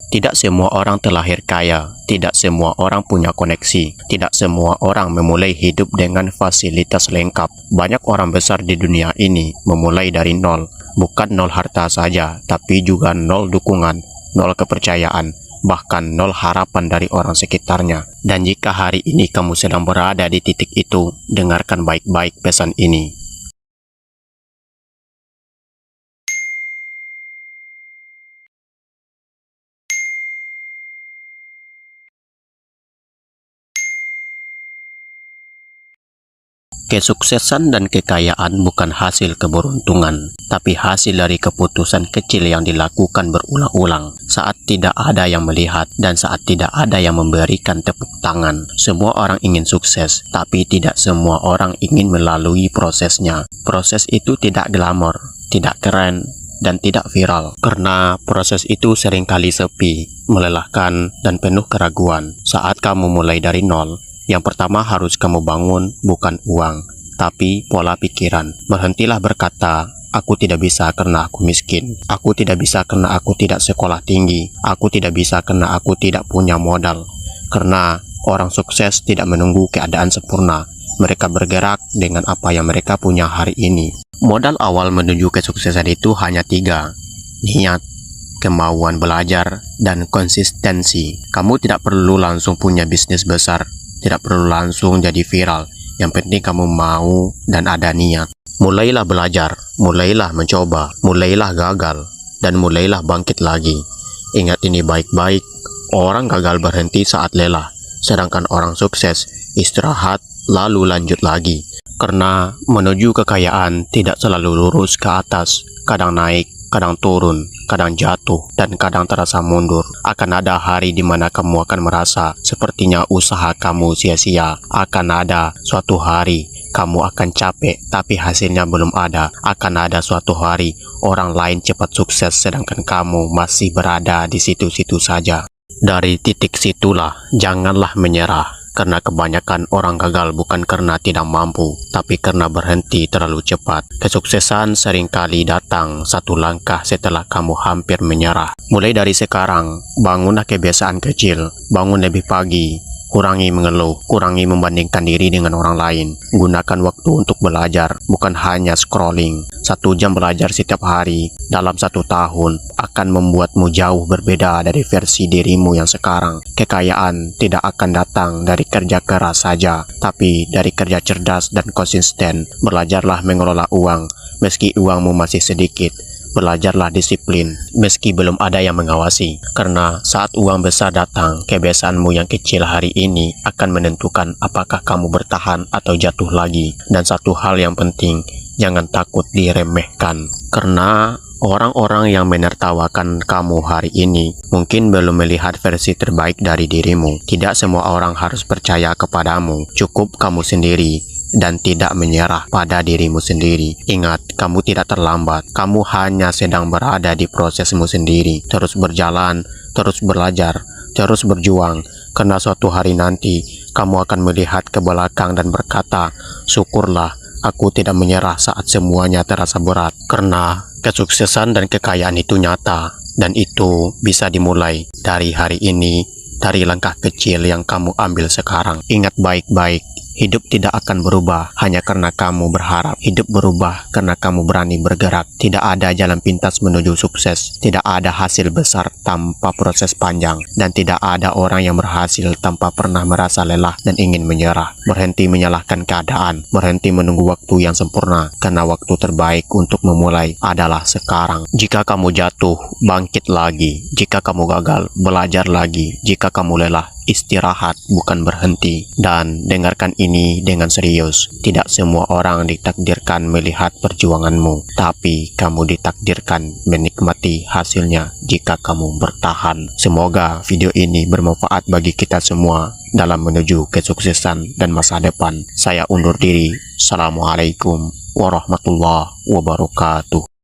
Tidak semua orang terlahir kaya, tidak semua orang punya koneksi, tidak semua orang memulai hidup dengan fasilitas lengkap. Banyak orang besar di dunia ini memulai dari nol, bukan nol harta saja, tapi juga nol dukungan, nol kepercayaan, bahkan nol harapan dari orang sekitarnya. Dan jika hari ini kamu sedang berada di titik itu, dengarkan baik-baik pesan ini. Kesuksesan dan kekayaan bukan hasil keberuntungan, tapi hasil dari keputusan kecil yang dilakukan berulang-ulang saat tidak ada yang melihat dan saat tidak ada yang memberikan tepuk tangan. Semua orang ingin sukses, tapi tidak semua orang ingin melalui prosesnya. Proses itu tidak glamor, tidak keren, dan tidak viral, karena proses itu seringkali sepi, melelahkan, dan penuh keraguan. Saat kamu mulai dari nol, yang pertama harus kamu bangun bukan uang, tapi pola pikiran. Berhentilah berkata, aku tidak bisa karena aku miskin. Aku tidak bisa karena aku tidak sekolah tinggi. Aku tidak bisa karena aku tidak punya modal. Karena orang sukses tidak menunggu keadaan sempurna. Mereka bergerak dengan apa yang mereka punya hari ini. Modal awal menuju kesuksesan itu hanya 3. Niat, kemauan belajar, dan konsistensi. Kamu tidak perlu langsung punya bisnis besar. Tidak perlu langsung jadi viral. Yang penting kamu mau dan ada niat. Mulailah belajar, mulailah mencoba, mulailah gagal, dan mulailah bangkit lagi. Ingat ini baik-baik, orang gagal berhenti saat lelah, sedangkan orang sukses istirahat lalu lanjut lagi. Karena menuju kekayaan tidak selalu lurus ke atas, kadang naik, kadang turun, kadang jatuh, dan kadang terasa mundur. Akan ada hari di mana kamu akan merasa sepertinya usaha kamu sia-sia. Akan ada suatu hari kamu akan capek, tapi hasilnya belum ada. Akan ada suatu hari orang lain cepat sukses, sedangkan kamu masih berada di situ-situ saja. Dari titik situlah, janganlah menyerah. Karena kebanyakan orang gagal bukan karena tidak mampu, tapi karena berhenti terlalu cepat. Kesuksesan seringkali datang satu langkah setelah kamu hampir menyerah. Mulai dari sekarang, bangunlah kebiasaan kecil, bangun lebih pagi, kurangi mengeluh, kurangi membandingkan diri dengan orang lain. Gunakan waktu untuk belajar, bukan hanya scrolling. 1 jam belajar setiap hari dalam 1 tahun akan membuatmu jauh berbeda dari versi dirimu yang sekarang. Kekayaan tidak akan datang dari kerja keras saja, tapi dari kerja cerdas dan konsisten. Belajarlah mengelola uang, meski uangmu masih sedikit. Belajarlah disiplin, meski belum ada yang mengawasi. Karena saat uang besar datang, kebiasaanmu yang kecil hari ini akan menentukan apakah kamu bertahan atau jatuh lagi. Dan satu hal yang penting, jangan takut diremehkan. Karena orang-orang yang menertawakan kamu hari ini mungkin belum melihat versi terbaik dari dirimu. Tidak semua orang harus percaya kepadamu. Cukup kamu sendiri dan tidak menyerah pada dirimu sendiri. Ingat, kamu tidak terlambat. Kamu hanya sedang berada di prosesmu sendiri. Terus berjalan, terus belajar, terus berjuang. Karena suatu hari nanti, kamu akan melihat ke belakang dan berkata, syukurlah aku tidak menyerah saat semuanya terasa berat. Karena kesuksesan dan kekayaan itu nyata, dan itu bisa dimulai dari hari ini, dari langkah kecil yang kamu ambil sekarang. Ingat baik-baik, hidup tidak akan berubah hanya karena kamu berharap. Hidup berubah karena kamu berani bergerak. Tidak ada jalan pintas menuju sukses. Tidak ada hasil besar tanpa proses panjang. Dan tidak ada orang yang berhasil tanpa pernah merasa lelah dan ingin menyerah. Berhenti menyalahkan keadaan. Berhenti menunggu waktu yang sempurna. Karena waktu terbaik untuk memulai adalah sekarang. Jika kamu jatuh, bangkit lagi. Jika kamu gagal, belajar lagi. Jika kamu lelah, istirahat, bukan berhenti. Dan dengarkan ini dengan serius. Tidak semua orang ditakdirkan melihat perjuanganmu, tapi kamu ditakdirkan menikmati hasilnya jika kamu bertahan. Semoga video ini bermanfaat bagi kita semua dalam menuju kesuksesan dan masa depan. Saya undur diri. Assalamualaikum warahmatullahi wabarakatuh.